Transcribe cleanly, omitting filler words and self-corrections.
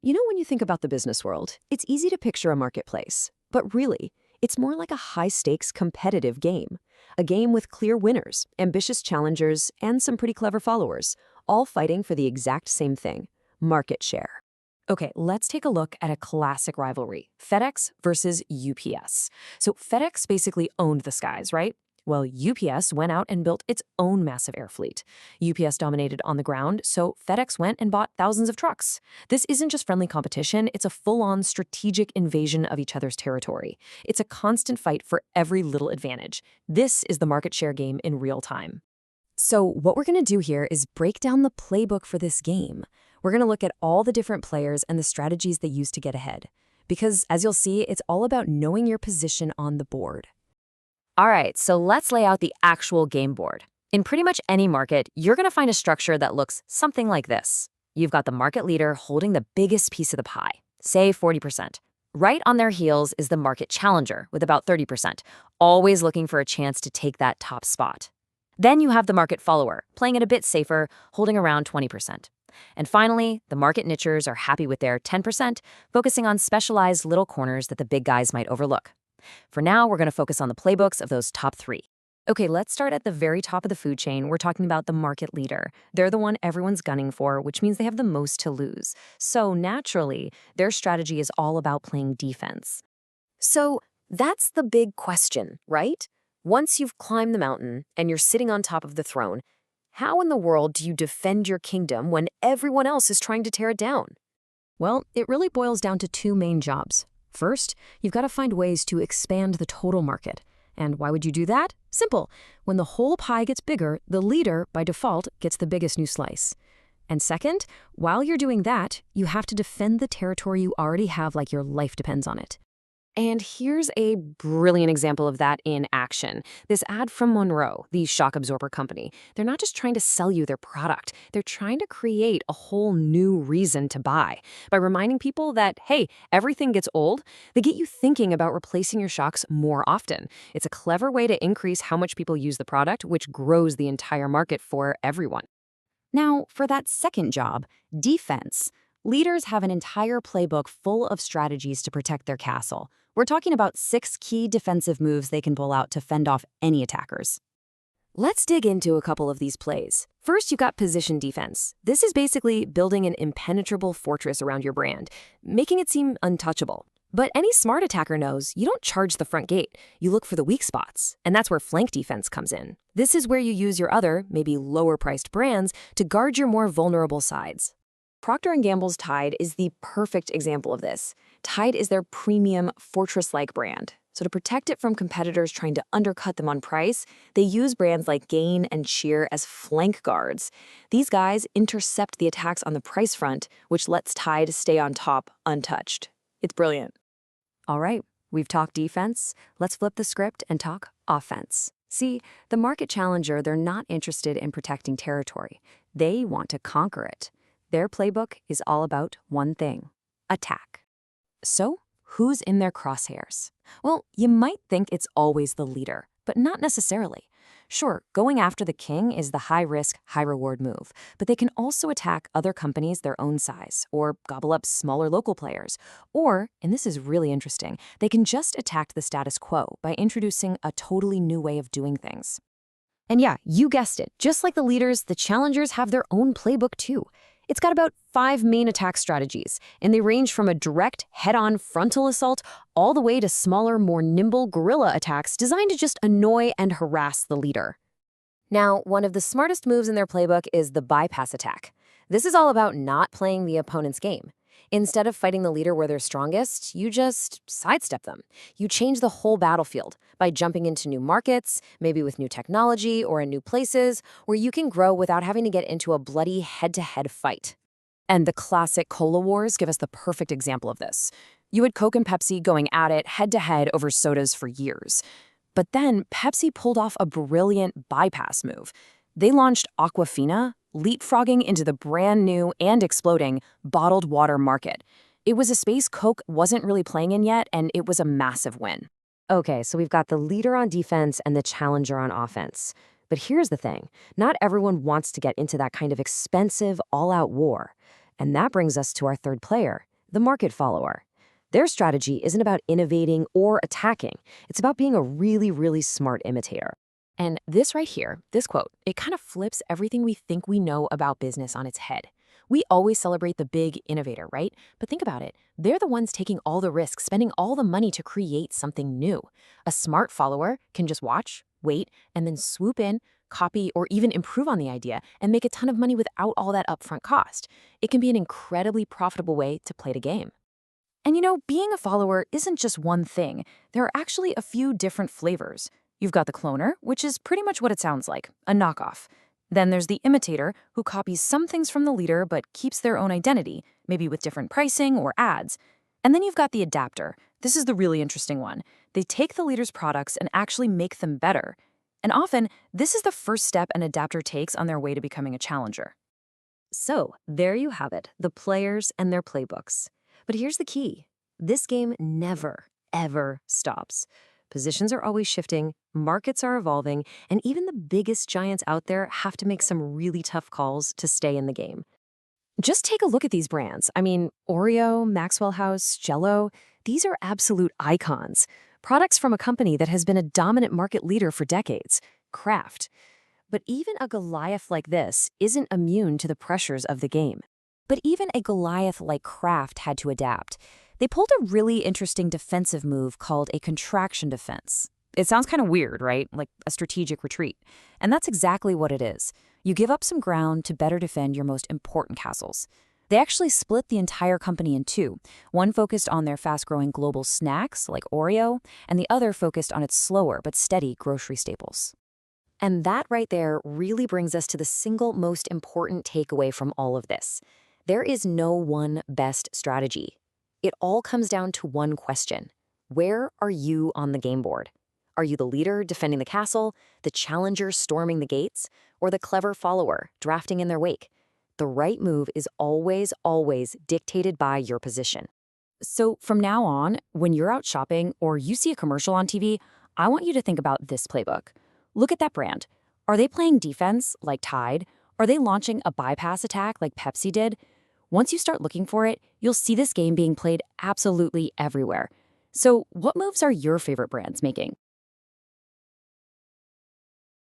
When you think about the business world, it's easy to picture a marketplace. But really, it's more like a high-stakes competitive game. A game with clear winners, ambitious challengers, and some pretty clever followers, all fighting for the exact same thing: market share. Okay, let's take a look at a classic rivalry: FedEx versus UPS. So FedEx basically owned the skies, right? Well, UPS went out and built its own massive air fleet. UPS dominated on the ground, so FedEx went and bought thousands of trucks. This isn't just friendly competition, it's a full-on strategic invasion of each other's territory. It's a constant fight for every little advantage. This is the market share game in real time. So what we're going to do here is break down the playbook for this game. We're going to look at all the different players and the strategies they use to get ahead. Because, as you'll see, it's all about knowing your position on the board. All right, so let's lay out the actual game board. In pretty much any market, you're going to find a structure that looks something like this. You've got the market leader holding the biggest piece of the pie, say 40%. Right on their heels is the market challenger with about 30%, always looking for a chance to take that top spot. Then you have the market follower, playing it a bit safer, holding around 20%. And finally, the market nichers are happy with their 10%, focusing on specialized little corners that the big guys might overlook. For now, we're going to focus on the playbooks of those top three. Okay, let's start at the very top of the food chain. We're talking about the market leader. They're the one everyone's gunning for, which means they have the most to lose. So naturally, their strategy is all about playing defense. So that's the big question, right? Once you've climbed the mountain and you're sitting on top of the throne, how in the world do you defend your kingdom when everyone else is trying to tear it down? Well, it really boils down to two main jobs. First, you've got to find ways to expand the total market. And why would you do that? Simple. When the whole pie gets bigger, the leader, by default, gets the biggest new slice. And second, while you're doing that, you have to defend the territory you already have like your life depends on it. And here's a brilliant example of that in action. This ad from Monroe, the shock absorber company. They're not just trying to sell you their product. They're trying to create a whole new reason to buy. By reminding people that, hey, everything gets old, they get you thinking about replacing your shocks more often. It's a clever way to increase how much people use the product, which grows the entire market for everyone. Now, for that second job, defense. Leaders have an entire playbook full of strategies to protect their castle. We're talking about 6 key defensive moves they can pull out to fend off any attackers. Let's dig into a couple of these plays. First, you've got position defense. This is basically building an impenetrable fortress around your brand, making it seem untouchable. But any smart attacker knows you don't charge the front gate. You look for the weak spots, and that's where flank defense comes in. This is where you use your other, maybe lower-priced brands to guard your more vulnerable sides. Procter & Gamble's Tide is the perfect example of this. Tide is their premium, fortress-like brand. So to protect it from competitors trying to undercut them on price, they use brands like Gain and Cheer as flank guards. These guys intercept the attacks on the price front, which lets Tide stay on top untouched. It's brilliant. All right, we've talked defense. Let's flip the script and talk offense. See, the market challenger, they're not interested in protecting territory. They want to conquer it. Their playbook is all about one thing: attack. So, who's in their crosshairs? Well, you might think it's always the leader, but not necessarily. Sure, going after the king is the high-risk, high-reward move, but they can also attack other companies their own size, or gobble up smaller local players. Or, and this is really interesting, they can just attack the status quo by introducing a totally new way of doing things. And yeah, you guessed it, just like the leaders, the challengers have their own playbook too. It's got about 5 main attack strategies, and they range from a direct, head-on frontal assault all the way to smaller, more nimble guerrilla attacks designed to just annoy and harass the leader. Now, one of the smartest moves in their playbook is the bypass attack. This is all about not playing the opponent's game. Instead of fighting the leader where they're strongest, you just sidestep them. You change the whole battlefield by jumping into new markets, maybe with new technology or in new places, where you can grow without having to get into a bloody head-to-head fight. And the classic cola wars give us the perfect example of this. You had Coke and Pepsi going at it head-to-head over sodas for years. But then Pepsi pulled off a brilliant bypass move. They launched Aquafina, leapfrogging into the brand new and exploding bottled water market. It was a space Coke wasn't really playing in yet, and it was a massive win. Okay, so we've got the leader on defense and the challenger on offense. But here's the thing. Not everyone wants to get into that kind of expensive, all-out war. And that brings us to our third player, the market follower. Their strategy isn't about innovating or attacking. It's about being a really, really smart imitator. And this right here, this quote, it kind of flips everything we think we know about business on its head. We always celebrate the big innovator, right? But think about it. They're the ones taking all the risks, spending all the money to create something new. A smart follower can just watch, wait, and then swoop in, copy, or even improve on the idea and make a ton of money without all that upfront cost. It can be an incredibly profitable way to play the game. And being a follower isn't just one thing. There are actually a few different flavors. You've got the cloner, which is pretty much what it sounds like, a knockoff. Then there's the imitator, who copies some things from the leader but keeps their own identity, maybe with different pricing or ads. And then you've got the adapter. This is the really interesting one. They take the leader's products and actually make them better. And often, this is the first step an adapter takes on their way to becoming a challenger. So, there you have it, the players and their playbooks. But here's the key. This game never, ever stops. Positions are always shifting, markets are evolving, and even the biggest giants out there have to make some really tough calls to stay in the game. Just take a look at these brands. I mean, Oreo, Maxwell House, Jell-O, these are absolute icons. Products from a company that has been a dominant market leader for decades, Kraft. But even a Goliath like this isn't immune to the pressures of the game. But even a Goliath like Kraft had to adapt. They pulled a really interesting defensive move called a contraction defense. It sounds kind of weird, right? Like a strategic retreat. And that's exactly what it is. You give up some ground to better defend your most important castles. They actually split the entire company in two. One focused on their fast-growing global snacks, like Oreo, and the other focused on its slower but steady grocery staples. And that right there really brings us to the single most important takeaway from all of this. There is no one best strategy. It all comes down to one question. Where are you on the game board? Are you the leader defending the castle, the challenger storming the gates, or the clever follower drafting in their wake? The right move is always, always dictated by your position. So from now on, when you're out shopping or you see a commercial on TV, I want you to think about this playbook. Look at that brand. Are they playing defense like Tide? Are they launching a bypass attack like Pepsi did? Once you start looking for it, you'll see this game being played absolutely everywhere. So what moves are your favorite brands making?